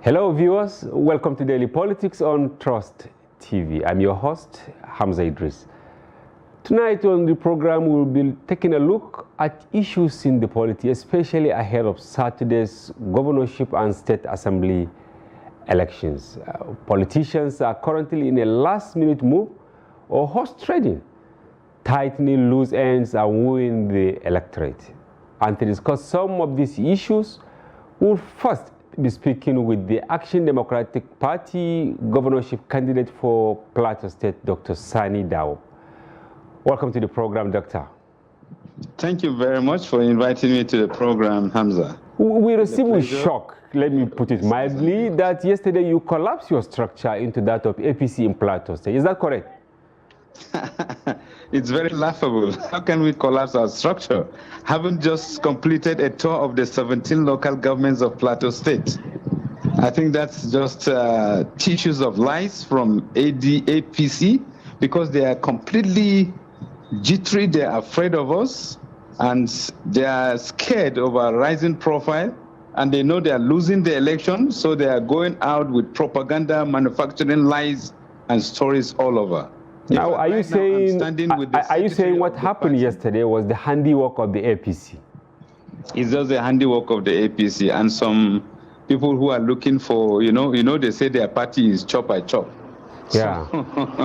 Hello viewers, welcome to Daily Politics on Trust TV. I'm your host, Hamza Idris. Tonight on the program we'll be taking a look at issues in the polity, especially ahead of Saturday's governorship and state assembly elections. Politicians are currently in a last-minute move or horse trading, tightening loose ends and wooing the electorate. And to discuss some of these issues, we'll first be speaking with the Action Democratic Party governorship candidate for Plateau State, Dr. Sani Dawo. Welcome to the program, Doctor. Thank you very much for inviting me to the program, Hamza. We received with shock, let me put it mildly, that yesterday you collapsed your structure into that of APC in Plateau State. Is that correct? It's very laughable. How can we collapse our structure? Haven't just completed a tour of the 17 local governments of Plateau State. I think that's just tissues of lies from APC, because they are completely jittery, they are afraid of us, and they are scared of our rising profile, and they know they are losing the election, so they are going out with propaganda, manufacturing lies and stories all over. Now, are you saying what happened yesterday was the handiwork of the APC? It's just the handiwork of the APC and some people who are looking for, they say their party is chop by chop. Yeah.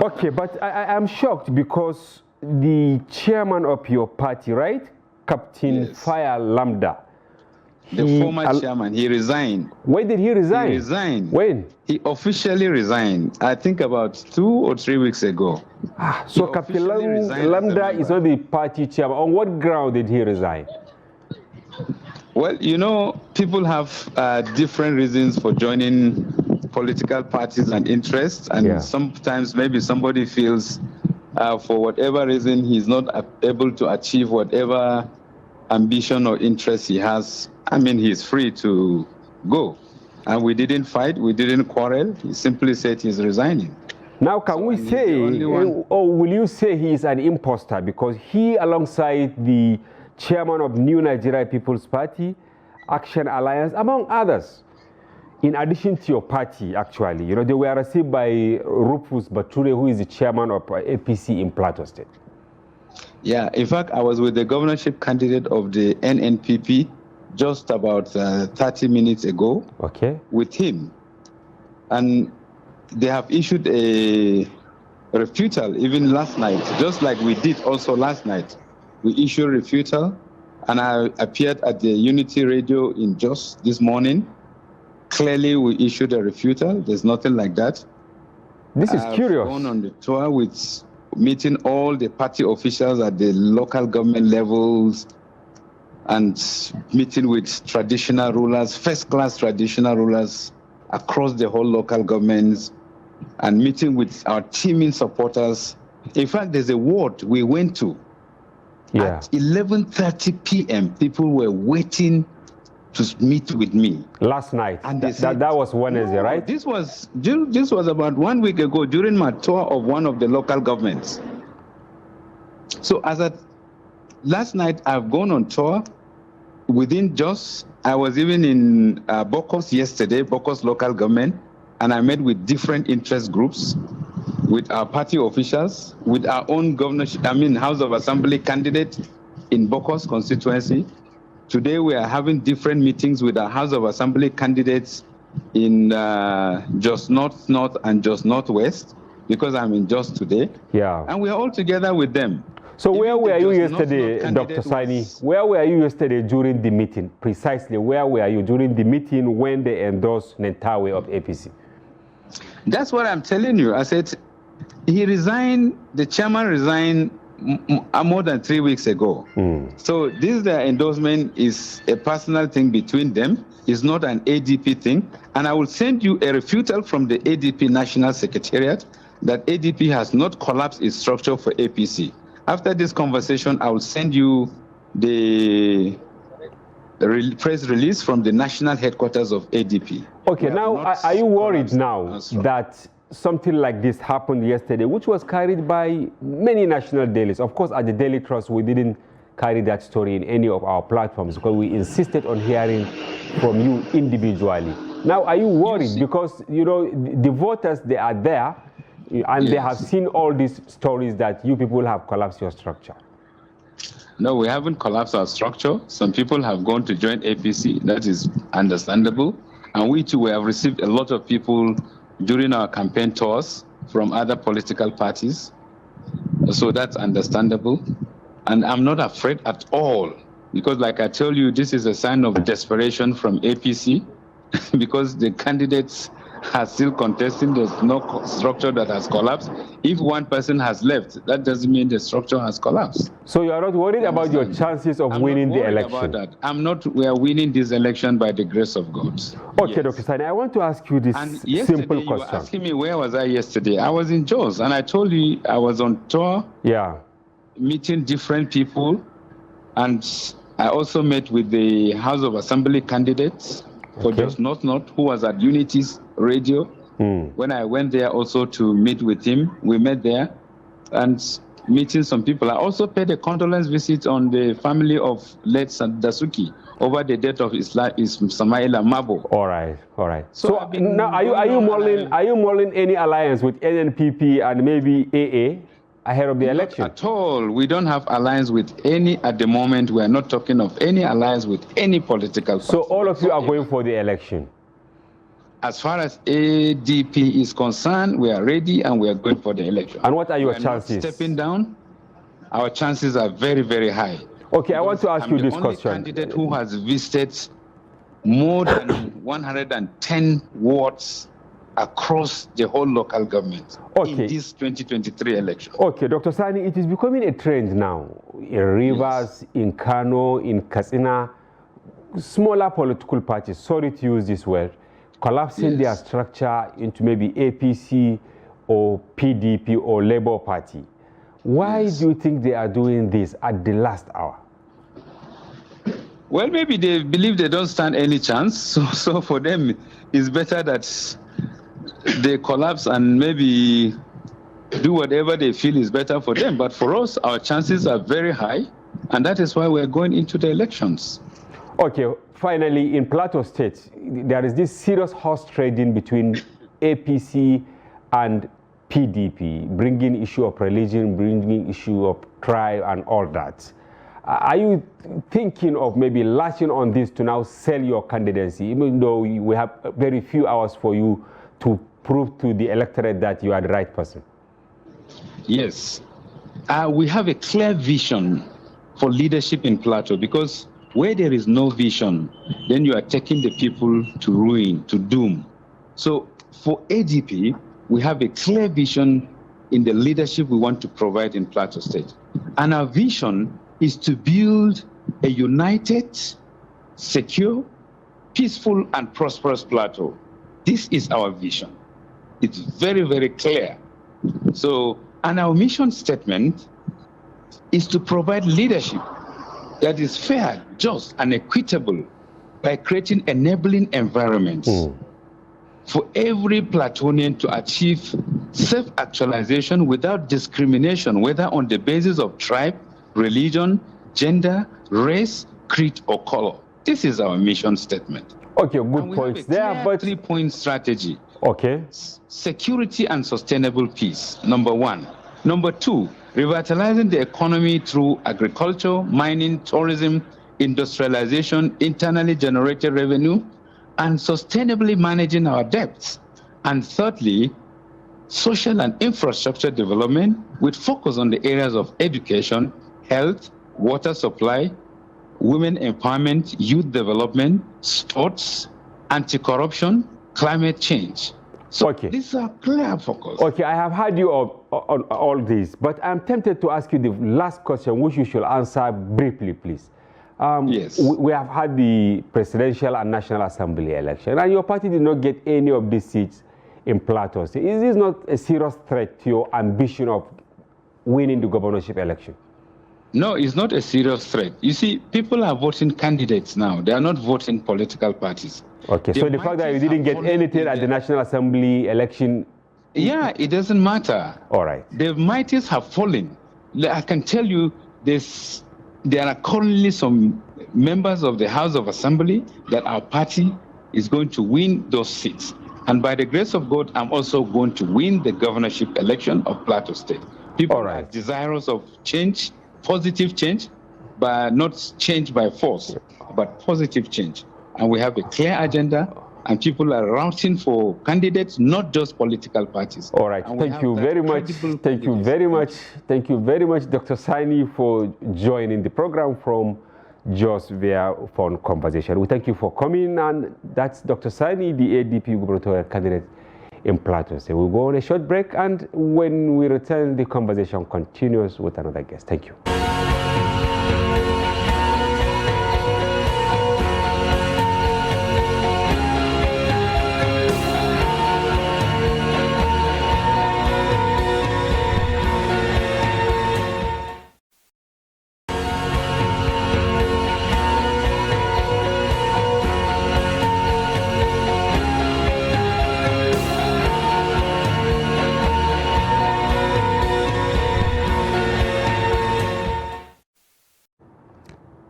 Okay, but I'm shocked because the chairman of your party, right? Captain Fire Lambda. The former chairman, he resigned. When did he resign? He resigned. When? He officially resigned, I think about 2 or 3 weeks ago. So Captain Lambda is not the party chairman. On what ground did he resign? Well, people have different reasons for joining political parties and interests, and sometimes maybe somebody feels for whatever reason he's not able to achieve whatever ambition or interest he has. I mean, he's free to go. And we didn't fight, we didn't quarrel. He simply said he's resigning. Now, can we say, or will you say he is an imposter? Because he, alongside the chairman of New Nigeria People's Party, Action Alliance, among others, in addition to your party, actually, they were received by Rufus Bature, who is the chairman of APC in Plateau State. Yeah, in fact, I was with the governorship candidate of the NNPP just about 30 minutes ago with him. And they have issued a refutal even last night, just like we did also last night. We issued a refutal, and I appeared at the Unity Radio in Jos this morning. Clearly, we issued a refutal. There's nothing like that. This is curious. I've gone on the tour with meeting all the party officials at the local government levels and meeting with traditional rulers, first-class traditional rulers across the whole local governments, and meeting with our teaming supporters. In fact, there's a ward we went to. At 11:30 p.m., people were waiting to meet with me. Last night. And that was Wednesday, right? This was about 1 week ago during my tour of one of the local governments. So last night, I've gone on tour within Jos. I was even in Bokos yesterday, Bokos local government, and I met with different interest groups, with our party officials, with our own House of Assembly candidate in Bokos constituency. Today we are having different meetings with our House of Assembly candidates in Jos North and Jos Northwest, because I'm in Jos today. Yeah. And we are all together with them. So where were you yesterday, Dr. Sani? Where were you yesterday during the meeting? Precisely, where were you during the meeting when they endorsed Nentawe of APC? That's what I'm telling you. I said, he resigned, the chairman resigned more than 3 weeks ago. So this endorsement is a personal thing between them. It's not an ADP thing. And I will send you a refutal from the ADP National Secretariat that ADP has not collapsed its structure for APC. After this conversation, I will send you the press release from the national headquarters of ADP. Okay, now are you worried now that something like this happened yesterday, which was carried by many national dailies? Of course, at the Daily Trust, we didn't carry that story in any of our platforms because we insisted on hearing from you individually. Now, are you worried? Because, you know, the voters, they are there, and they have seen all these stories that you people have collapsed your structure. No, we haven't collapsed our structure. Some people have gone to join APC. That is understandable. And we too, we have received a lot of people during our campaign tours from other political parties. So that's understandable. And I'm not afraid at all, because like I told you, this is a sign of desperation from APC because the candidates are still contesting. There's no structure that has collapsed. If one person has left, that doesn't mean the structure has collapsed. So you are not worried about your chances of winning the election? I'm not worried about that. We are winning this election by the grace of God. Okay, yes. Dr. Sani, I want to ask you this simple question. You were asking me where was I yesterday. I was in Jos, and I told you I was on tour. Yeah. Meeting different people, and I also met with the House of Assembly candidates for Jos North, who was at Unity's radio. When I went there also to meet with him, we met there and meeting some people. I also paid a condolence visit on the family of late Dasuki over the death of Samaila Mabo. All right. So now, are you mulling any alliance with NNPP and maybe AA? Ahead of the election? Not at all. We don't have alliance with any at the moment. We are not talking of any alliance with any political party. So all of you are going for the election? As far as ADP is concerned, we are ready and we are going for the election. And what are your chances? Not stepping down, our chances are very, very high. Okay, I want to ask you this question. I'm the only candidate who has visited more than 110 wards across the whole local government in this 2023 election. Okay, Dr. Sani, it is becoming a trend now in Rivers, in Kano, in Katsina, smaller political parties, sorry to use this word, collapsing their structure into maybe APC or PDP or Labour Party. Why do you think they are doing this at the last hour? Well, maybe they believe they don't stand any chance, so for them it's better that they collapse and maybe do whatever they feel is better for them. But for us, our chances are very high, and that is why we're going into the elections. Okay, finally, in Plateau State, there is this serious horse trading between APC and PDP, bringing issue of religion, bringing issue of tribe and all that. Are you thinking of maybe latching on this to now sell your candidacy, even though we have very few hours for you to prove to the electorate that you are the right person? Yes. We have a clear vision for leadership in Plateau, because where there is no vision, then you are taking the people to ruin, to doom. So for ADP, we have a clear vision in the leadership we want to provide in Plateau State. And our vision is to build a united, secure, peaceful, and prosperous Plateau. This is our vision. It's very, very clear. So, and our mission statement is to provide leadership that is fair, just, and equitable by creating enabling environments for every Platonian to achieve self-actualization without discrimination, whether on the basis of tribe, religion, gender, race, creed, or color. This is our mission statement. Okay, good points there, but 3-point strategy. Okay. Security and sustainable peace, number one. Number two, revitalizing the economy through agriculture, mining, tourism, industrialization, internally generated revenue, and sustainably managing our debts. And thirdly, social and infrastructure development with focus on the areas of education, health, water supply, women empowerment, youth development, sports, anti-corruption, climate change. So these are clear focus. Okay, I have heard you on all this, but I'm tempted to ask you the last question, which you should answer briefly, please. Yes. We have had the presidential and national assembly election, and your party did not get any of these seats in Plateau. Is this not a serious threat to your ambition of winning the governorship election? No, it's not a serious threat. You see, people are voting candidates now. They are not voting political parties. Okay, so the fact that you didn't get anything at the National Assembly election... Yeah, it doesn't matter. All right. The mighties have fallen. I can tell you there are currently some members of the House of Assembly that our party is going to win those seats. And by the grace of God, I'm also going to win the governorship election of Plateau State. People are desirous of change, positive change, but not change by force, but positive change. And we have a clear agenda, and people are routing for candidates, not just political parties. All right. Thank you very much. Thank you very much. Thank you very much, Dr. Sani, for joining the program from Jos via phone conversation. We thank you for coming, and that's Dr. Sani, the ADP gubernatorial candidate in Plateau State. We'll go on a short break, and when we return, the conversation continues with another guest. Thank you.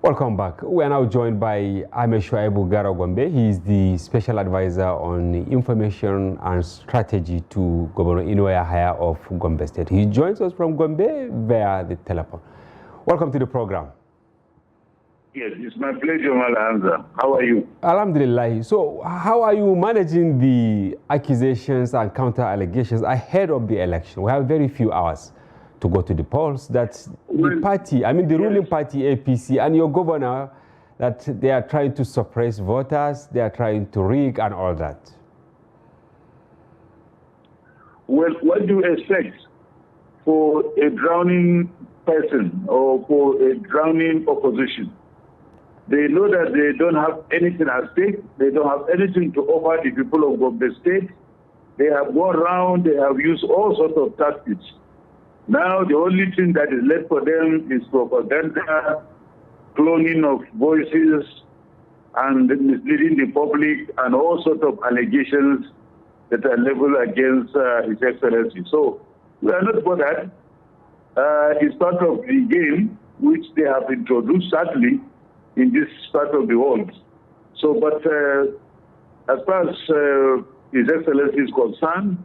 Welcome back. We are now joined by Ahmed Shuaibu Garo Gombe. He is the Special Advisor on Information and Strategy to Governor Inuaya Haya of Gombe State. He joins us from Gombe via the telephone. Welcome to the program. Yes, it's my pleasure, Malhamza. How are you? Alhamdulillah. So how are you managing the accusations and counter-allegations ahead of the election? We have very few hours to go to the polls, that the party, I mean the ruling party APC and your governor, that they are trying to suppress voters, they are trying to rig and all that. Well, what do you expect for a drowning person or for a drowning opposition? They know that they don't have anything at stake. They don't have anything to offer the people of Gombe State. They have gone around, they have used all sorts of tactics. Now, the only thing that is left for them is propaganda, cloning of voices, and misleading the public, and all sorts of allegations that are leveled against His Excellency. So, we are not bothered. It's part of the game which they have introduced, sadly, in this part of the world. So, but as far as His Excellency is concerned,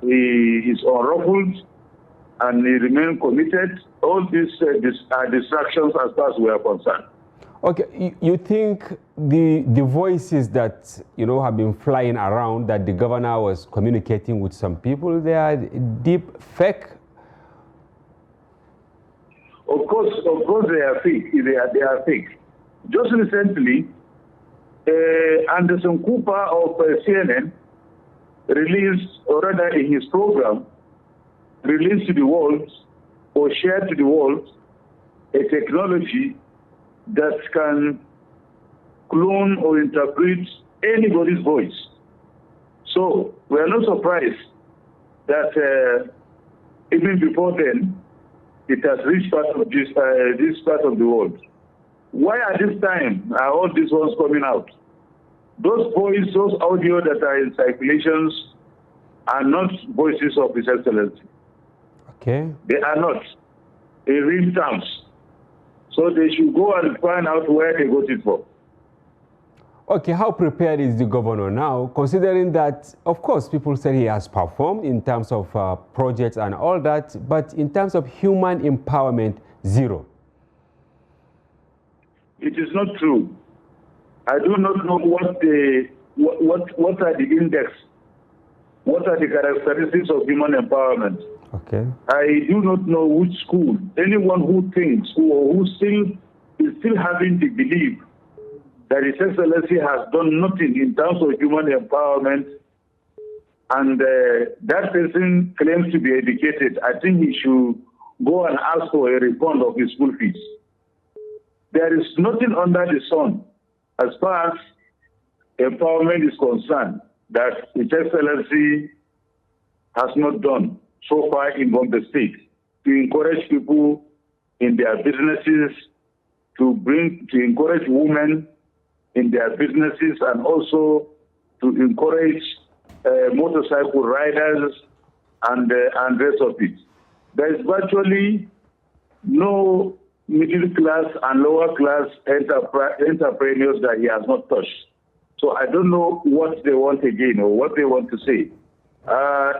he is unruffled and he remains committed. All these are distractions as far as we are concerned. Okay, you think the voices that have been flying around, that the governor was communicating with some people, they are deep fake? Of course they are fake. They are fake. Just recently, Anderson Cooper of CNN released, or rather in his program, released to the world or shared to the world a technology that can clone or interpret anybody's voice. So we are not surprised that even before then, it has reached part of this part of the world. Why at this time are all these ones coming out? Those voices, those audio that are in circulations are not voices of His Excellency. Okay. They are not, in real terms. So they should go and find out where they got it from. Okay, how prepared is the governor now, considering that, of course, people say he has performed in terms of projects and all that, but in terms of human empowerment, zero? It is not true. I do not know what are the index, what are the characteristics of human empowerment. Okay. I do not know which school. Anyone who thinks who is still having the belief that His Excellency has done nothing in terms of human empowerment, and that person claims to be educated, I think he should go and ask for a refund of his school fees. There is nothing under the sun as far as empowerment is concerned that His Excellency has not done so far in Gombe State to encourage people in their businesses, to encourage women in their businesses, and also to encourage motorcycle riders and rest of it. There is virtually no middle class and lower class entrepreneurs that he has not touched. So I don't know what they want again or what they want to say.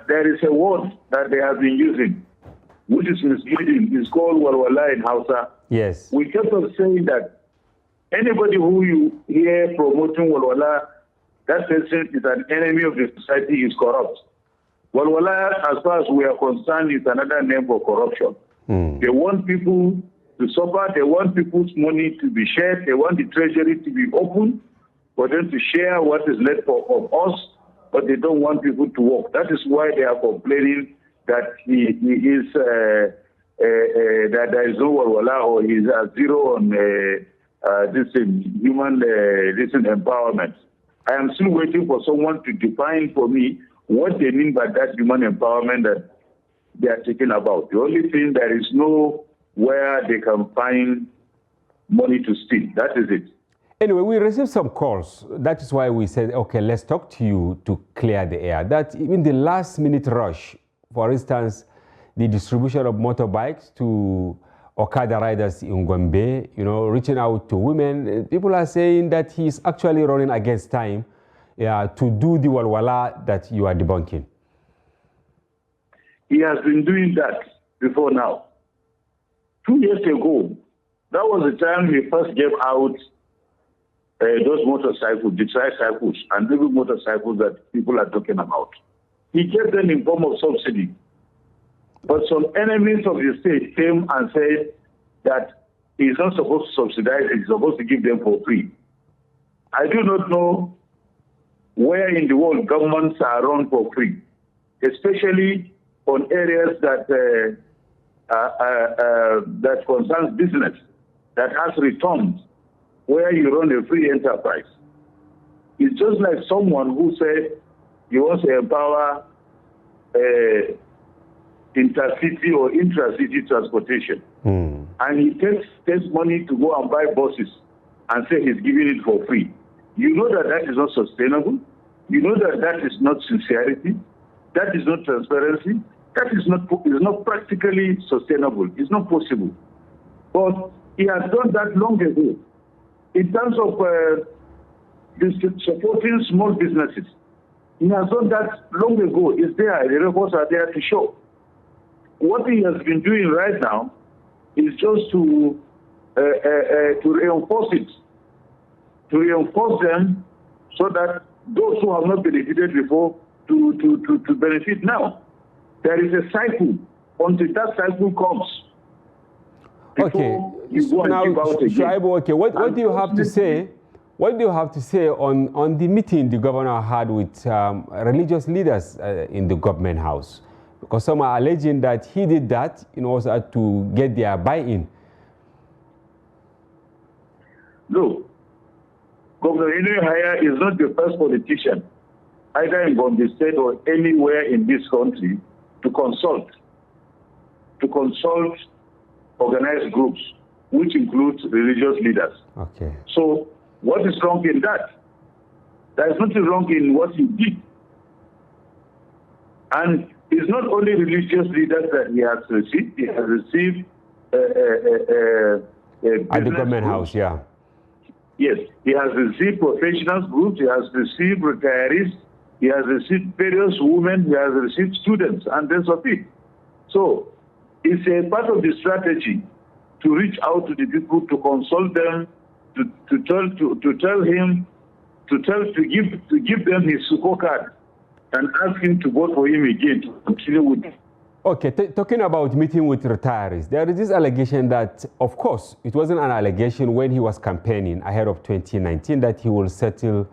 There is a word that they have been using, which is misleading. It's called walwala in Hausa. Yes. We kept on saying that anybody who you hear promoting walwala, that person is an enemy of the society, is corrupt. Walwala, as far as we are concerned, is another name for corruption. They want people to suffer. They want people's money to be shared. They want the treasury to be open for them to share what is left of us, but they don't want people to work. That is why they are complaining that he is that there is no walwala, or he is at zero on this human empowerment. I am still waiting for someone to define for me what they mean by that human empowerment that they are talking about. The only thing, there is no where they can find money to steal. That is it. Anyway, we received some calls. That is why we said, okay, let's talk to you to clear the air. That even the last minute rush, for instance, the distribution of motorbikes to Okada riders in Gombe, reaching out to women, people are saying that he's actually running against time to do the walwala that you are debunking. He has been doing that before now. 2 years ago, that was the time he first gave out those motorcycles, the tricycles, and the motorcycles that people are talking about. He gave them in form of subsidy. But some enemies of the state came and said that he's not supposed to subsidize it, he's supposed to give them for free. I do not know where in the world governments are run for free, especially on areas that that concerns business, that has returns, where you run a free enterprise. It's just like someone who said he wants to empower intercity or intracity transportation. And he takes money to go and buy buses and say he's giving it for free. You know that that is not sustainable. You know that that is not sincerity. That is not transparency. That is not practically sustainable. It's not possible. But he has done that long ago. In terms of supporting small businesses, he has done that long ago. It's there. The records are there to show. What he has been doing right now is just to reinforce it, to reinforce them so that those who have not benefited before to benefit now. There is a cycle. Until that cycle comes, okay. So now, Shuaibu, okay, what do you have to say? What do you have to say on the meeting the governor had with religious leaders in the government house? Because some are alleging that he did that in order to get their buy-in. Look, Governor Haya is not the first politician, either in Gombe State or anywhere in this country, to consult organized groups, which includes religious leaders. Okay. So what is wrong in that? There is nothing wrong in what he did. And it's not only religious leaders that he has received. He has received at the government house, yeah. Yes, he has received professionals groups, he has received retirees, he has received various women, he has received students, and rest of it. So it's a part of the strategy to reach out to the people, to consult them, to give them his support card and ask him to vote for him again to continue with it. Okay, talking about meeting with retirees, there is this allegation that, of course, it wasn't an allegation when he was campaigning ahead of 2019 that he will settle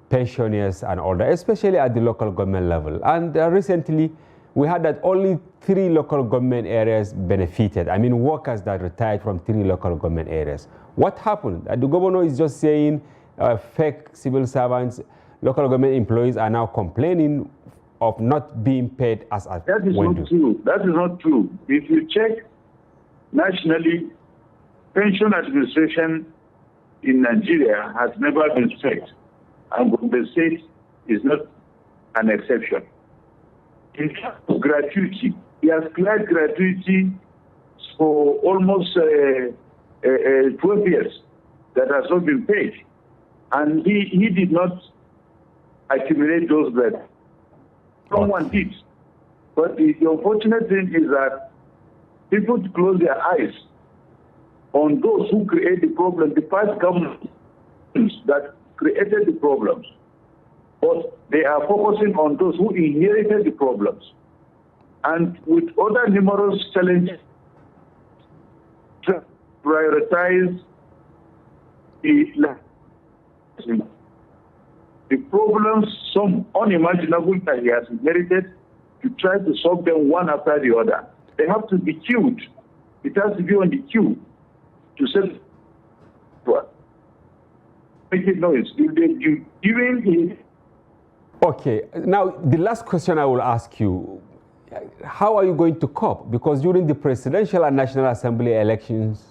pensioners and all that, especially at the local government level. And recently, we heard that only 3 local government areas benefited. I mean, workers that retired from 3 local government areas. What happened? The governor is just saying fake civil servants, local government employees are now complaining of not being paid as a That is not true. That is not true. If you check nationally, pension administration in Nigeria has never been strict, and the state is not an exception. In terms of gratuity, he has cleared gratuity for almost 12 years that has not been paid. And he did not accumulate those that someone did. But the unfortunate thing is that people close their eyes on those who create the problem, the past governments that created the problems. But they are focusing on those who inherited the problems. And with other numerous challenges, to prioritize the problems, some unimaginable that he has inherited, to try to solve them one after the other. They have to be queued. It has to be on the queue to set make it noise. Okay, now the last question I will ask you, how are you going to cope? Because during the presidential and National Assembly elections,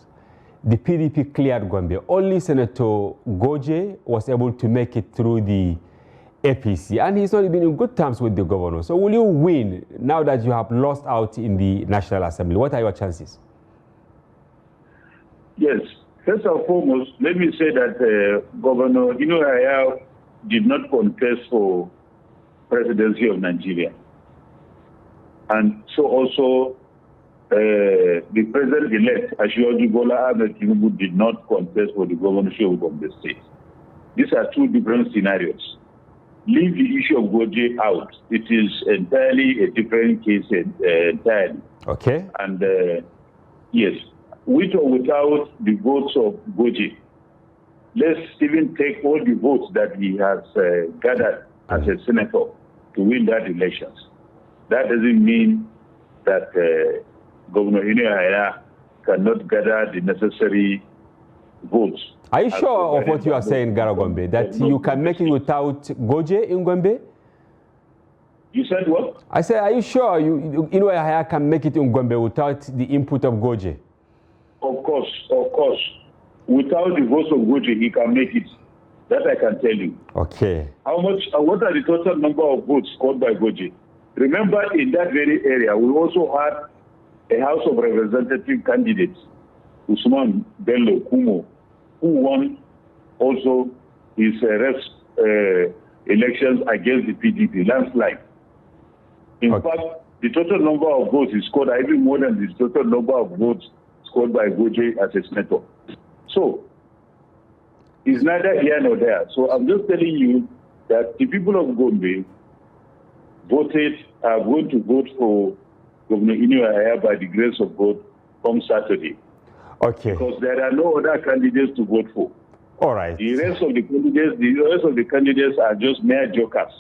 the PDP cleared Gombe. Only Senator Goje was able to make it through the APC, and he's not even in good terms with the governor. So will you win now that you have lost out in the National Assembly? What are your chances? Yes. First and foremost, let me say that Governor Inuaya did not contest for presidency of Nigeria. And so also the president-elect, Asiwaju Bola Ahmed Tinubu, did not contest for the governorship of Gombe State. These are two different scenarios. Leave the issue of Goje out. It is entirely a different case entirely. Okay. And yes, with or without the votes of Goje, let's even take all the votes that he has gathered as a senator to win that elections. That doesn't mean that Governor Inuaya cannot gather the necessary votes. Are you sure of what you are saying, Garagombe, that you can make it without Goje in Gombe? You said what? I said, are you sure Inuaya can make it in Gombe without the input of Goje? Of course, of course. Without the votes of Goje, he can make it. That I can tell you. Okay. How much? What are the total number of votes scored by Goje? Remember, in that very area, we also had a House of Representative candidate, Usman Bello Kumo, who won also his elections against the PDP, landslide. In fact, the total number of votes he scored are even more than the total number of votes scored by Goje as a senator. So, it's neither here nor there. So I'm just telling you that the people of Gombe are going to vote for Governor Inuaya by the grace of God come Saturday. Okay. Because there are no other candidates to vote for. All right. The rest of the candidates are just mere jokers.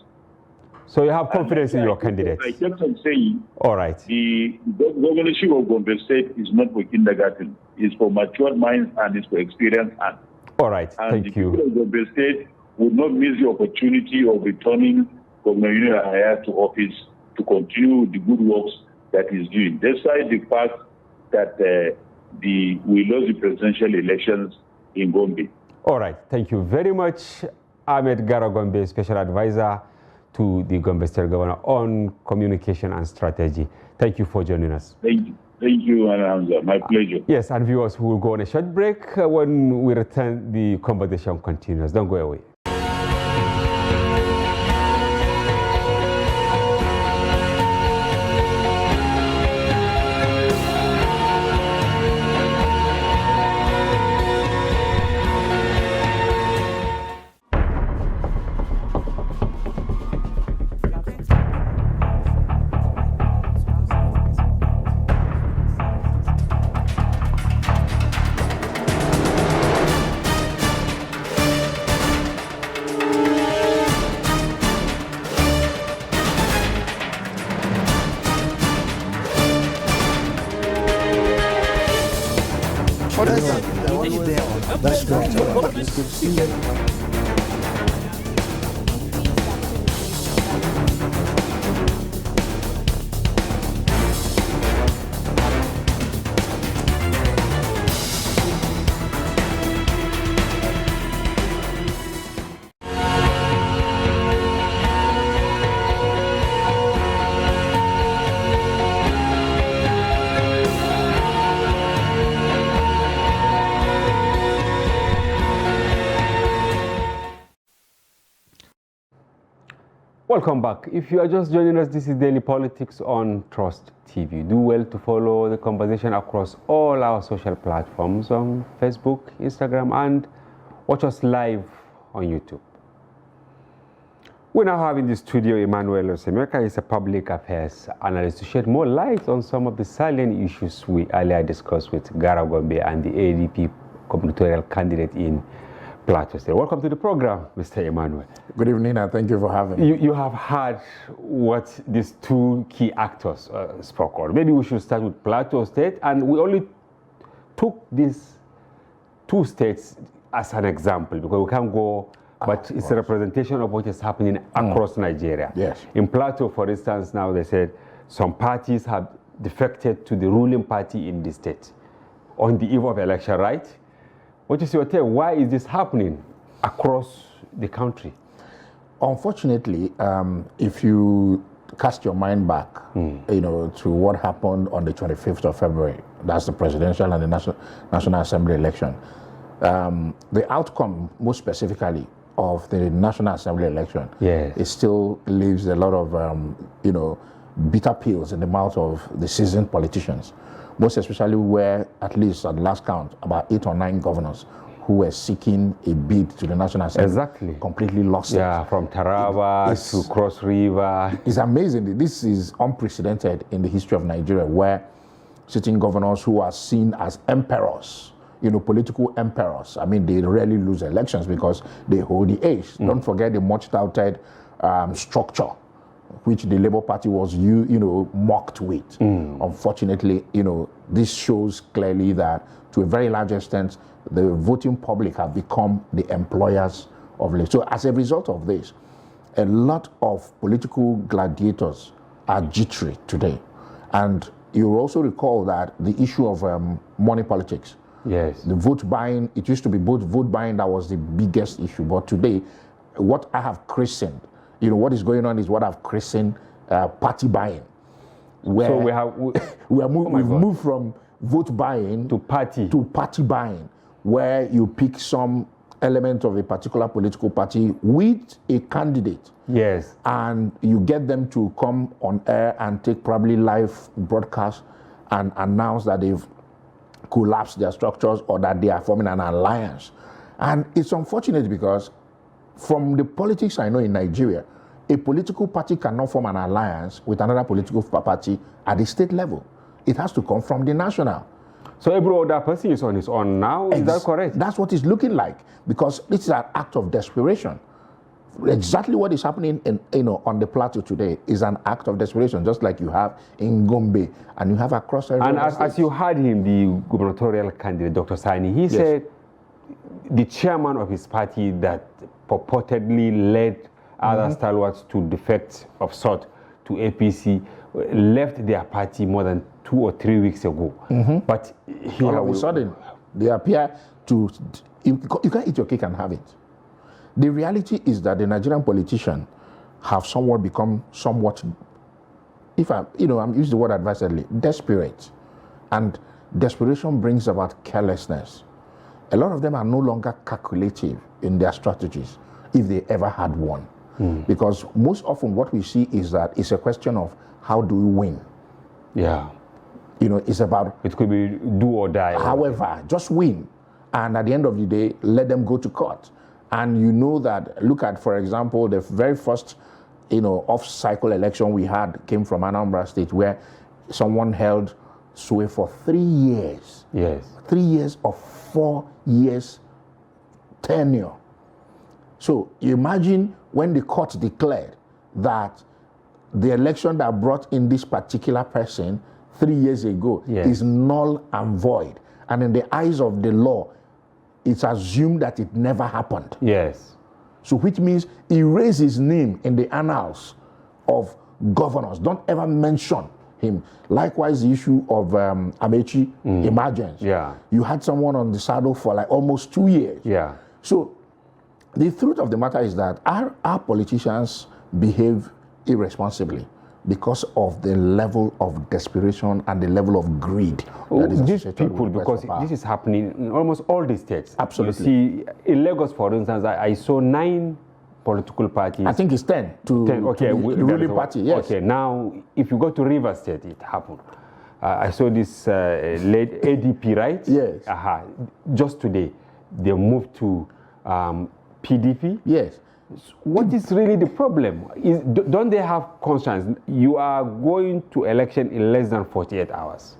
So you have confidence in your candidates? I kept on saying, all right, the governorship of Gombe State is not for kindergarten. It's for matured minds and it's for experienced hands. All right, and thank you. The people of Gombe State would not miss the opportunity of returning Governor Inuaya to office to continue the good works that he's doing, despite the fact that we lost the presidential elections in Gombe. All right, thank you very much, Ahmed Garagombe, Special Advisor to the Gombe State Governor on Communication and Strategy. Thank you for joining us. Thank you. Thank you, Hamza. My pleasure. Yes, and viewers, we will go on a short break. When we return, the conversation continues. Don't go away. That's great. Welcome back. If you are just joining us, this is Daily Politics on Trust TV. Do well to follow the conversation across all our social platforms on Facebook, Instagram, and watch us live on YouTube. We now have in the studio Emmanuel Osemeka. He's a public affairs analyst to shed more light on some of the salient issues we earlier discussed with Gara Gombe and the ADP gubernatorial candidate in Plateau State. Welcome to the program, Mr. Emmanuel. Good evening, and thank you for having me. You have heard what these two key actors spoke on. Maybe we should start with Plateau State, and we only took these two states as an example because we can't go, but it's a representation of what is happening across Nigeria. Yes. In Plateau, for instance, now they said some parties have defected to the ruling party in the state on the eve of election, right? What is your take? Why is this happening across the country? Unfortunately, if you cast your mind back, to what happened on the 25th of February, that's the presidential and the National Assembly election, the outcome, most specifically, of the National Assembly election, it still leaves a lot of, bitter pills in the mouth of the seasoned politicians. Most especially where, at least at last count, about 8 or 9 governors who were seeking a bid to the National Assembly completely lost it. Yeah, from Taraba to Cross River. It's amazing. This is unprecedented in the history of Nigeria, where sitting governors who are seen as emperors, political emperors. I mean, they rarely lose elections because they hold the age. Don't forget the much touted structure which the Labour Party was, mocked with. Unfortunately, this shows clearly that, to a very large extent, the voting public have become the employers of labor. So, as a result of this, a lot of political gladiators are jittery today. And you also recall that the issue of money politics. Yes. The vote buying, it used to be vote buying that was the biggest issue. But today, what I have christened, what is going on is what I've christened party buying. Where so we've moved from vote buying to party buying, where you pick some element of a particular political party with a candidate. Yes. And you get them to come on air and take probably live broadcast and announce that they've collapsed their structures or that they are forming an alliance. And it's unfortunate because from the politics I know in Nigeria, a political party cannot form an alliance with another political party at the state level. It has to come from the national. So every other person is on his own now, is that correct? That's what it's looking like, because this is an act of desperation. Exactly what is happening on the plateau today is an act of desperation, just like you have in Gombe and you have across every And as you heard him, the gubernatorial candidate, Dr. Sani, he said the chairman of his party that purportedly led other stalwarts to defect of sort to APC left their party more than 2 or 3 weeks ago. But all of a sudden, they appear to, you can't eat your cake and have it. The reality is that the Nigerian politicians have become somewhat, I'm using the word advisedly, desperate. And desperation brings about carelessness. A lot of them are no longer calculative in their strategies, if they ever had one. Because most often what we see is that it's a question of how do we win. Yeah. It's about... It could be do or die. However, just win. And at the end of the day, let them go to court. And you know that, look at, for example, the very first, off-cycle election we had came from Anambra State, where someone held sway for 3 years. Yes. 3 years of 4 years tenure. So you imagine when the court declared that the election that brought in this particular person 3 years ago is null and void. And in the eyes of the law, it's assumed that it never happened. Yes. So which means erase his name in the annals of governors. Don't ever mention him. Likewise, the issue of Amechi emergence. Yeah. You had someone on the saddle for like almost 2 years. Yeah. So the truth of the matter is that our politicians behave irresponsibly because of the level of desperation and the level of greed. These people, because this is happening in almost all the states. Absolutely. You see, in Lagos, for instance, I saw 9 political parties. I think it's 10 to, 10, okay, to the ruling party, yes. Okay, now, if you go to River State, it happened. I saw this late ADP, right? Yes. Just today, they moved to PDP. Yes. What is really the problem? Don't they have conscience? You are going to election in less than 48 hours.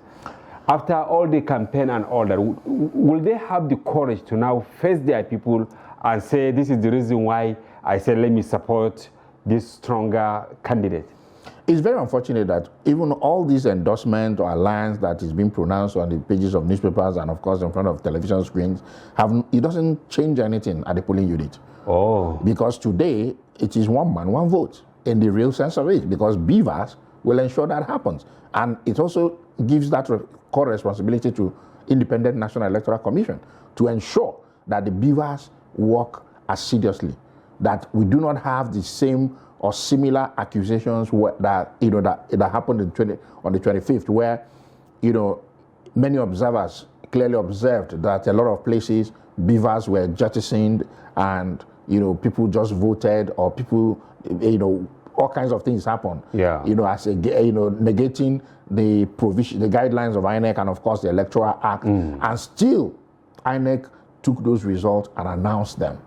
After all the campaign and all that, will they have the courage to now face their people and say, this is the reason why I said, let me support this stronger candidate? It's very unfortunate that even all this endorsement or alliance that is being pronounced on the pages of newspapers and, of course, in front of television screens, it doesn't change anything at the polling unit. Oh. Because today, it is one man, one vote, in the real sense of it, because beavers will ensure that happens. And it also gives that core responsibility to Independent National Electoral Commission to ensure that the beavers work as seriously, that we do not have the same or similar accusations that happened on the 25th, where many observers clearly observed that a lot of places beavers were jettisoned and people just voted, or people all kinds of things happen. Yeah. As negating the provision, the guidelines of INEC and of course the Electoral Act, and still INEC took those results and announced them.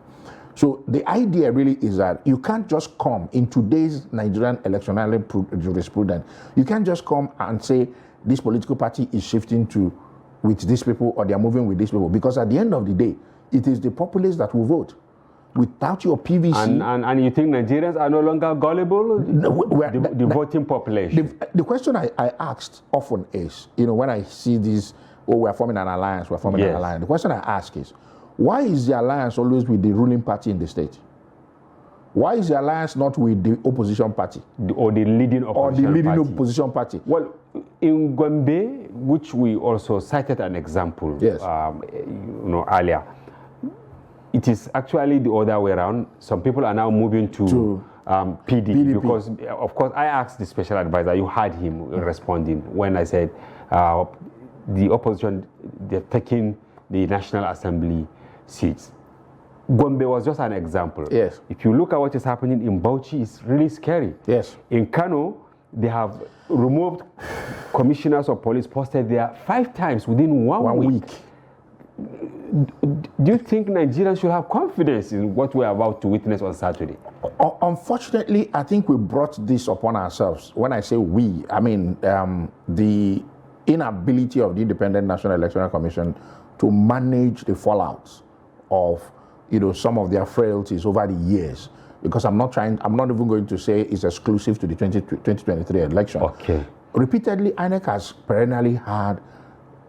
So the idea really is that you can't just come in today's Nigerian electoral jurisprudence. You can't just come and say this political party is shifting with these people or they are moving with these people, because at the end of the day, it is the populace that will vote. Without your PVC... And you think Nigerians are no longer gullible? The voting population. The question I asked often is, when I see this, we're forming an alliance, an alliance. The question I ask is, why is the alliance always with the ruling party in the state? Why is the alliance not with the opposition party? Or the leading opposition party? Well, in Gombe, which we also cited an example earlier, it is actually the other way around. Some people are now moving to PDP because, of course, I asked the special advisor, you heard him responding when I said the opposition, they're taking the National Assembly seats. Gombe was just an example. Yes. If you look at what is happening in Bauchi, it's really scary. Yes. In Kano, they have removed commissioners of police posted there 5 times within one week. Do you think Nigerians should have confidence in what we're about to witness on Saturday? Unfortunately, I think we brought this upon ourselves. When I say we, I mean the inability of the Independent National Electoral Commission to manage the fallouts of some of their frailties over the years. Because I'm not even going to say it's exclusive to the 2023 election. Okay. Repeatedly, INEC has perennially had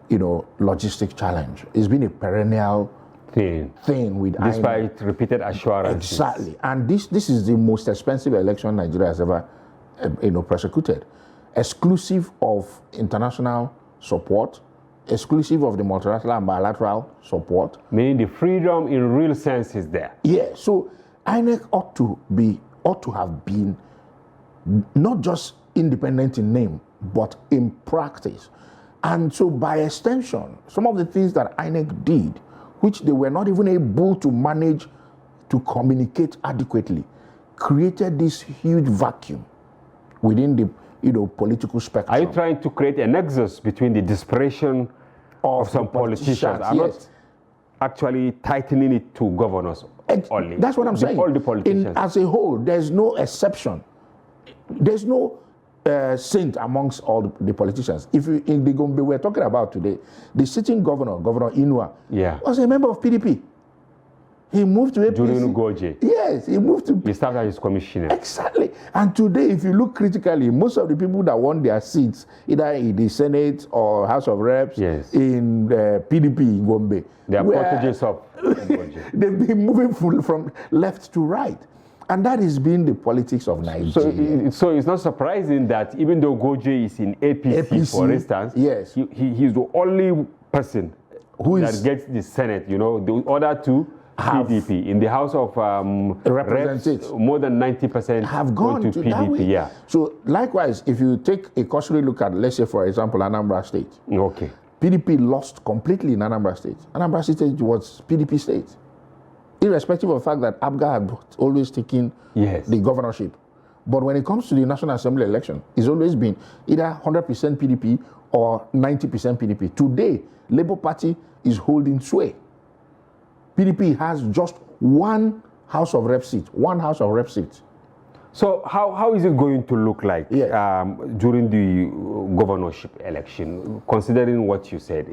logistic challenge. It's been a perennial thing with despite INEC. Repeated assurances. Exactly. And this is the most expensive election Nigeria has ever prosecuted. Exclusive of international support, exclusive of the multilateral and bilateral support. Meaning the freedom in real sense is there. Yeah. So INEC ought to have been not just independent in name, but in practice. And so by extension, some of the things that INEC did, which they were not even able to manage to communicate adequately, created this huge vacuum within the political spectrum. Are you trying to create a nexus between the desperation of some politicians? I'm not actually tightening it to governors only. That's what I'm saying. All the politicians. As a whole, there's no exception. There's no saint amongst all the politicians. If you, in the Gombe we're talking about today, the sitting governor, Governor Inua, was a member of PDP. He moved to APC. During Goje. Yes, he moved to... He started as commissioner. Exactly. And today, if you look critically, most of the people that won their seats, either in the Senate or House of Reps, in PDP in Gombe, they are portraits of Goje. They've been moving from left to right. And that has been the politics of Nigeria. So it's not surprising that even though Goje is in APC for instance, he's the only person that gets the Senate. The other two, PDP. In the House of Reps, more than 90% have gone to PDP. Yeah. So likewise, if you take a cursory look at, let's say, for example, Anambra State. Okay. PDP lost completely in Anambra State. Anambra State was PDP state. irrespective of the fact that APGA had always taken the governorship. But when it comes to the National Assembly election, it's always been either 100% PDP or 90% PDP. Today, Labour Party is holding sway. PDP has just one House of Rep seat, So how is it going to look like during the governorship election, considering what you said?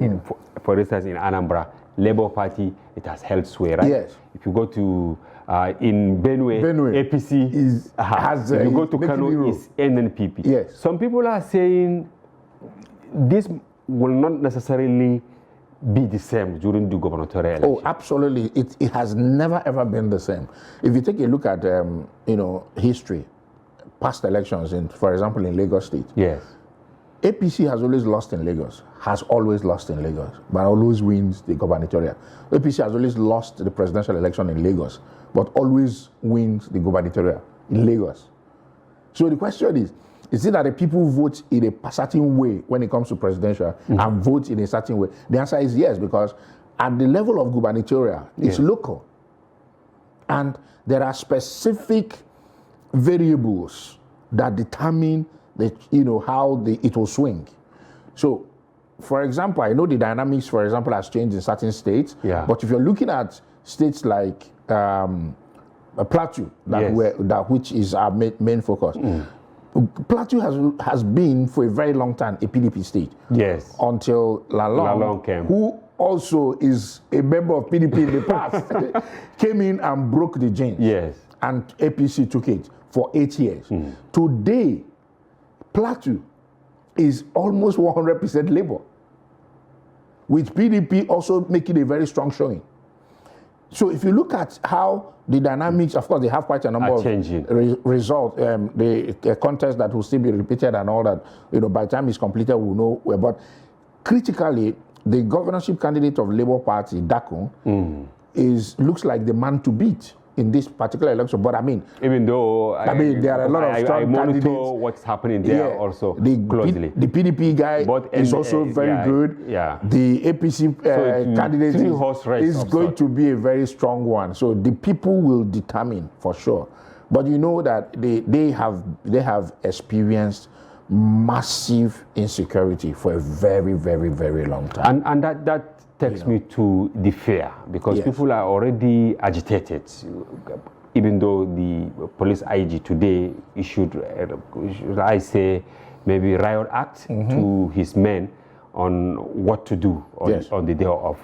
For instance, in Anambra, Labour Party, it has held sway, right? Yes. If you go to in Benue, APC has. If you go to Kano, it's NNPP. Yes. Some people are saying this will not necessarily be the same during the gubernatorial election. Oh, absolutely. It has never ever been the same. If you take a look at history, past elections, for example, in Lagos State. Yes. APC has always lost in Lagos, but always wins the gubernatorial. APC has always lost the presidential election in Lagos, but always wins the gubernatorial in Lagos. So the question is it that the people vote in a certain way when it comes to presidential and vote in a certain way? The answer is yes, because at the level of gubernatorial, it's local. And there are specific variables that determine how it will swing. So, for example, I know the dynamics, for example, has changed in certain states. Yeah. But if you're looking at states like Plateau, which is our main focus, Plateau has been for a very long time a PDP state. Yes. Until Lalong came, who also is a member of PDP in the past, came in and broke the chains. Yes. And APC took it for 8 years. Today, Plateau is almost 100% Labour, with PDP also making a very strong showing. So if you look at how the dynamics, of course, they have quite a number of results, the contest that will still be repeated and all that, by the time it's completed, we'll know. But critically, the governorship candidate of Labour Party, Dako, looks like the man to beat in this particular election. But even though there are a lot of strong candidates. I monitor what's happening there also closely. The PDP guy is also very good. Yeah. The APC candidate is going to be a very strong one. So the people will determine for sure. But you know that they have experienced massive insecurity for a very, very, very long time. And that takes me to the fear, because people are already agitated, even though the police IG today issued, should I say, maybe riot act to his men on what to do on the day of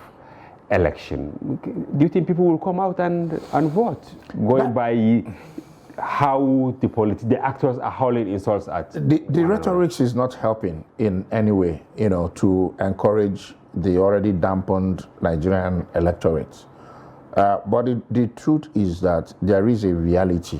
election. Do you think people will come out and vote, going by how the actors are hurling insults at the rhetoric is not helping in any way, to encourage the already dampened Nigerian electorate. But the truth is that there is a reality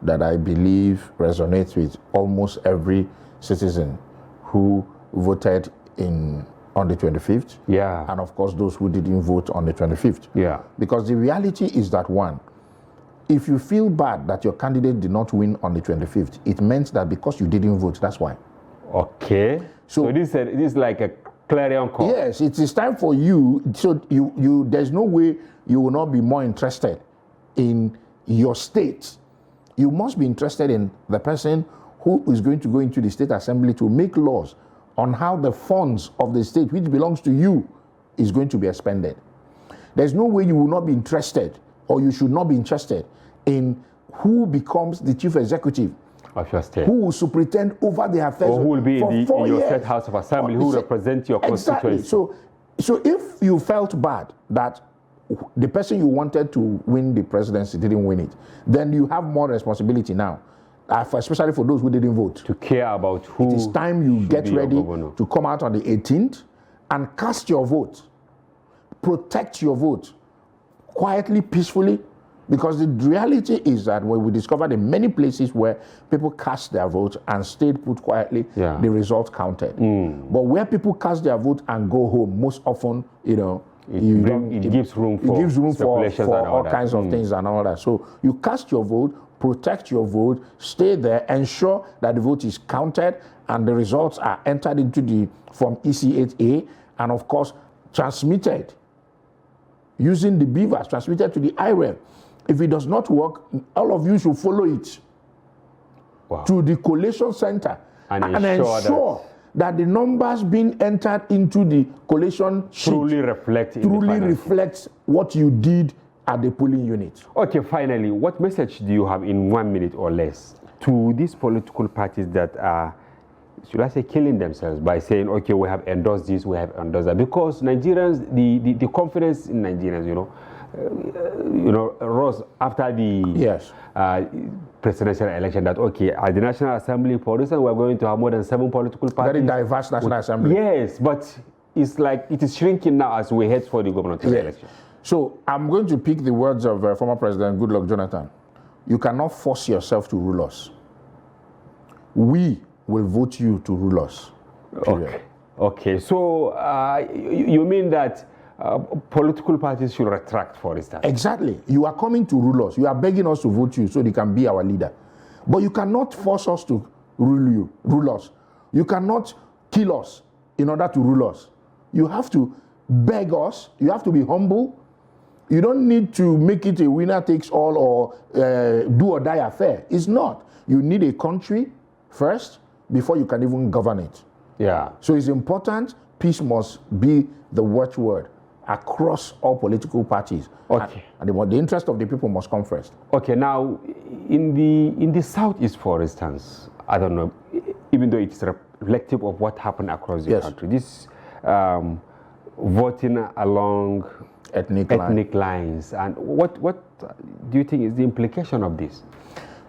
that I believe resonates with almost every citizen who voted on the 25th. Yeah. And of course, those who didn't vote on the 25th. Yeah. Because the reality is that, one, if you feel bad that your candidate did not win on the 25th, it meant that because you didn't vote, that's why. Okay. So this is like a clarion call. Yes, it is time for you. So there's no way you will not be more interested in your state. You must be interested in the person who is going to go into the state assembly to make laws on how the funds of the state, which belongs to you, is going to be expended. There's no way you will not be interested, or you should not be interested in who becomes the chief executive of your state, who will superintend over the affairs, or who will be in your years. State House of Assembly, who represent your constituency. Exactly. So if you felt bad that the person you wanted to win the presidency didn't win it, then you have more responsibility now, especially for those who didn't vote, to care about who. It is time you get ready to come out on the 18th and cast your vote. Protect your vote quietly, peacefully. Because the reality is that when we discovered in many places where people cast their vote and stayed put quietly, the result counted. But where people cast their vote and go home, most often, it gives room for all kinds of things and all that. So you cast your vote, protect your vote, stay there, ensure that the vote is counted and the results are entered into the Form EC8A and, of course, transmitted using the beavers transmitted to the IREL. If it does not work, all of you should follow it to the collation center and ensure that the numbers being entered into the collation sheet truly reflects what you did at the polling unit. Okay, finally, what message do you have in 1 minute or less to these political parties that are, should I say, killing themselves by saying, okay, we have endorsed this, we have endorsed that? Because Nigerians, the confidence in Nigerians, rose after the presidential election. That okay, at the National Assembly, for instance, we're going to have more than 7 political parties. Very diverse National Assembly. Yes, but it's like it is shrinking now as we head for the gubernatorial election. So I'm going to pick the words of former President Goodluck Jonathan. You cannot force yourself to rule us. We will vote you to rule us. Period. Okay. So you mean that political parties should retract, for instance? Exactly. You are coming to rule us. You are begging us to vote you so they can be our leader. But you cannot force us to rule us. You cannot kill us in order to rule us. You have to beg us. You have to be humble. You don't need to make it a winner takes all or do or die affair. It's not. You need a country first before you can even govern it. Yeah. So it's important. Peace must be the watchword across all political parties. Okay. And the interest of the people must come first. Okay. Now, in the southeast, for instance, I don't know, even though it's reflective of what happened across the country, this voting along ethnic lines, and what do you think is the implication of this?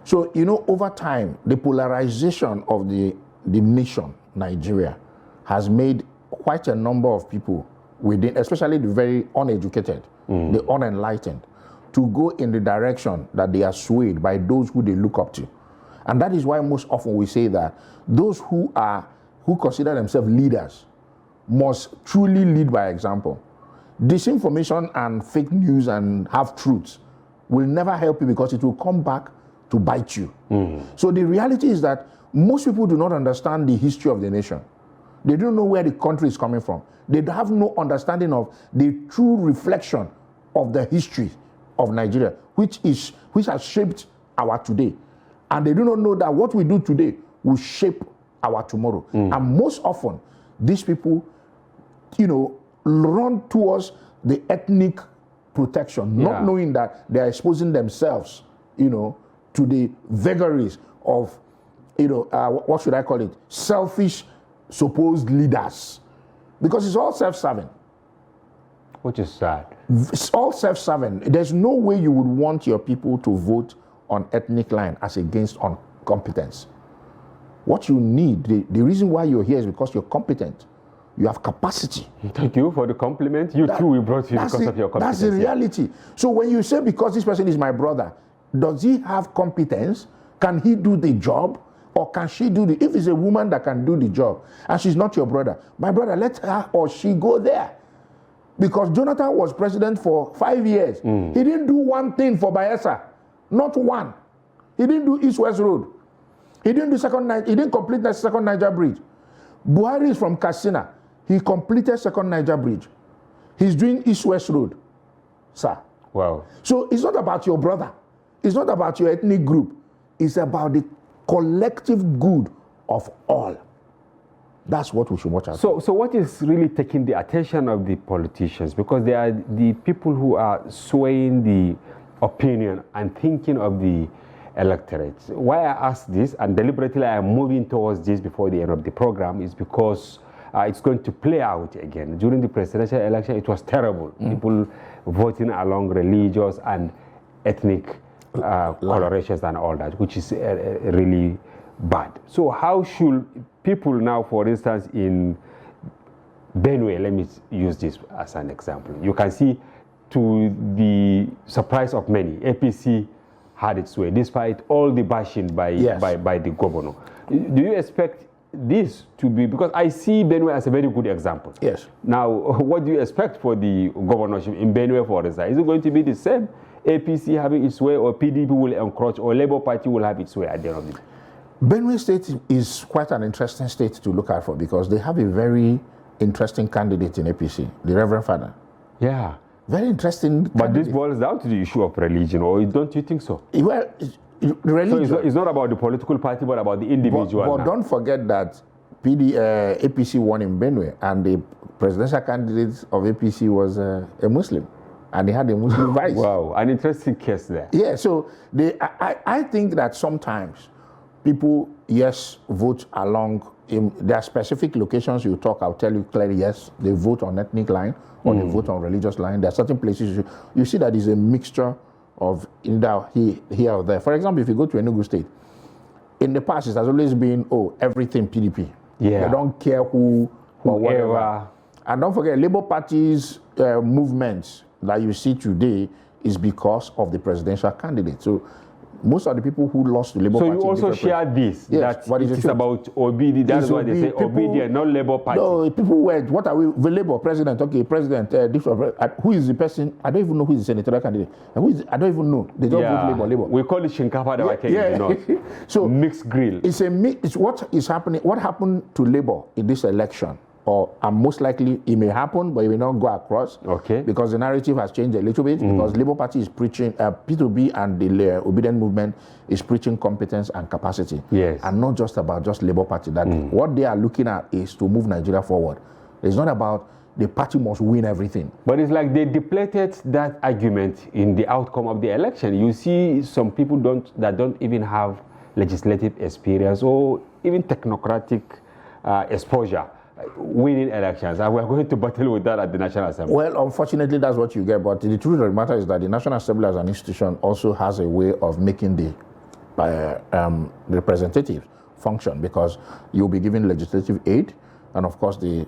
So, over time, the polarization of the nation, Nigeria, has made quite a number of people within, especially the very uneducated, the unenlightened, to go in the direction that they are swayed by those who they look up to. And that is why most often we say that those who consider themselves leaders must truly lead by example. Disinformation and fake news and half-truths will never help you because it will come back to bite you. So the reality is that most people do not understand the history of the nation. They don't know where the country is coming from. They have no understanding of the true reflection of the history of Nigeria, which has shaped our today. And they do not know that what we do today will shape our tomorrow. And most often, these people, run towards the ethnic protection, not knowing that they are exposing themselves, to the vagaries of, what should I call it? Selfish, supposed leaders. Because it's all self-serving. Which is sad. It's all self-serving. There's no way you would want your people to vote on ethnic line as against on competence. What you need, the reason why you're here is because you're competent. You have capacity. Thank you for the compliment. We brought you because of your competence. That's the reality. So when you say because this person is my brother, does he have competence? Can he do the job? Or can she do if it's a woman that can do the job and she's not your brother, my brother, let her or she go there. Because Jonathan was president for 5 years. He didn't do one thing for Bayelsa. Not one. He didn't do East-West Road. He didn't complete the second Niger Bridge. Buhari is from Katsina. He completed second Niger Bridge. He's doing East-West Road, sir. Wow. So it's not about your brother. It's not about your ethnic group. It's about the collective good of all. That's what we should watch out for. So what is really taking the attention of the politicians? Because they are the people who are swaying the opinion and thinking of the electorate. Why I ask this, and deliberately I am moving towards this before the end of the program, is because it's going to play out again. During the presidential election, it was terrible. People voting along religious and ethnic colorations and all that, which is really bad. So how should people now, for instance, in Benue, let me use this as an example. You can see, to the surprise of many, APC had its way, despite all the bashing by the governor. Do you expect this to be, because I see Benue as a very good example. Yes. Now, what do you expect for the governorship in Benue, for instance? Is it going to be the same? APC having its way, or PDP will encroach, or Labour Party will have its way at the end of the day? Benue State is quite an interesting state to look out for because they have a very interesting candidate in APC, the Reverend Father. Yeah. Very interesting. But this boils down to the issue of religion, or don't you think so? Well, religion. So it's not about the political party, but about the individual. But don't forget that APC won in Benue, and the presidential candidate of APC was a Muslim, and they had a Muslim vice. Wow, an interesting case there. Yeah, so I think that sometimes people, yes, vote along. There are specific locations you talk, I'll tell you clearly, yes, they vote on ethnic line or they vote on religious line. There are certain places you see that is a mixture of either here or there. For example, if you go to Enugu State, in the past it has always been, everything PDP. Yeah. They don't care who or Whoever. whatever. And don't forget, Labour Party's movements that you see today is because of the presidential candidate. So most of the people who lost to Labour So Party... you also share this, yes, that it is about OBD, that's why they say OBD, not Labour Party. No, people were, what are we, the Labour president, okay, president, who is the person, I don't even know who is the senatorial candidate. I don't even know, they don't vote Labour. We call it Shinkapa that So mixed grill. It's what is happening, what happened to Labour in this election, and most likely it may happen, but it may not go across. Okay. Because the narrative has changed a little bit, because Labour Party is preaching, P2B and the obedient movement is preaching competence and capacity. Yes. And not just about just Labour Party. That what they are looking at is to move Nigeria forward. It's not about the party must win everything. But it's like they depleted that argument in the outcome of the election. You see some people that don't even have legislative experience or even technocratic exposure winning elections, and we're going to battle with that at the National Assembly. Well, unfortunately, that's what you get. But the truth of the matter is that the National Assembly as an institution also has a way of making the representative function, because you'll be given legislative aid, and of course the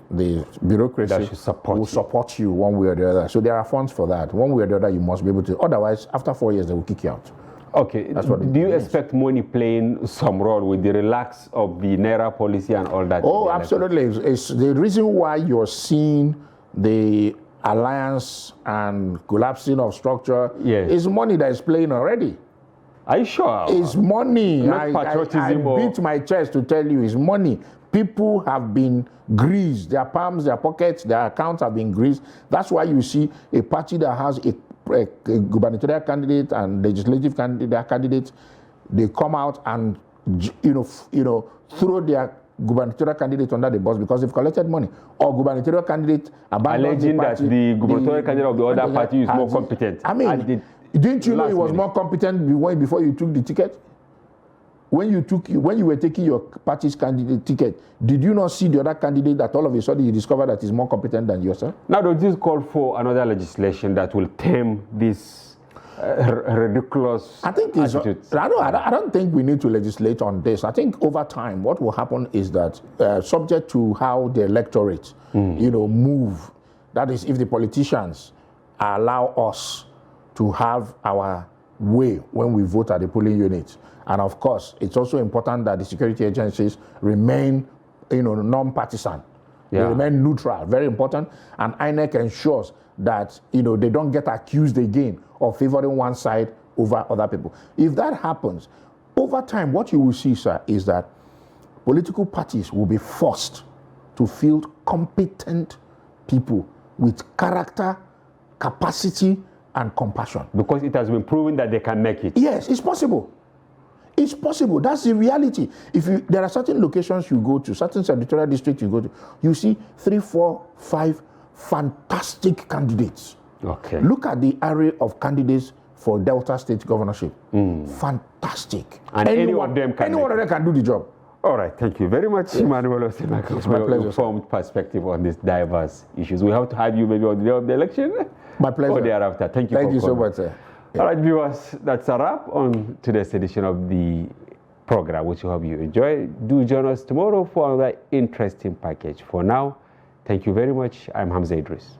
bureaucracy will support you one way or the other. So there are funds for that. One way or the other, you must be able to. Otherwise, after 4 years, they will kick you out. Okay. Do you expect money playing some role with the relax of the Naira policy and all that? Oh, absolutely. It's the reason why you're seeing the alliance and collapsing of structure. Yes. Is money that is playing already. Are you sure? It's money. Not patriotism. I beat my chest to tell you it's money. People have been greased. Their palms, their pockets, their accounts have been greased. That's why you see a party that has a gubernatorial candidate and legislative candidate, they come out and throw their gubernatorial candidate under the bus because they've collected money, or gubernatorial candidate alleging that the gubernatorial candidate of the other party is more competent. I mean, didn't you know he was more competent before you took the ticket? When you were taking your party's candidate ticket, did you not see the other candidate that all of a sudden you discover that is more competent than yourself? Now, does this call for another legislation that will tame this ridiculous attitude? I don't think we need to legislate on this. I think over time, what will happen is that, subject to how the electorate, move, that is, if the politicians allow us to have our way when we vote at the polling units. And of course, it's also important that the security agencies remain, non-partisan. Yeah. They remain neutral, very important. And INEC ensures that, they don't get accused again of favoring one side over other people. If that happens, over time, what you will see, sir, is that political parties will be forced to field competent people with character, capacity, and compassion. Because it has been proven that they can make it. Yes, it's possible. It's possible. That's the reality. There are certain locations you go to, certain senatorial districts you go to, you see 3, 4, 5 fantastic candidates. Okay. Look at the array of candidates for Delta State governorship. Fantastic. And anyone of them can do the job. All right, thank you very much, Emmanuel Osemaka, It's my for your pleasure, informed perspective on these diverse issues. We have to have you maybe on the day of the election. My pleasure. Or thereafter. Thank you for coming. So much, sir. All right, viewers, that's a wrap on today's edition of the program, which I hope you enjoy. Do join us tomorrow for another interesting package. For now, thank you very much. I'm Hamza Idris.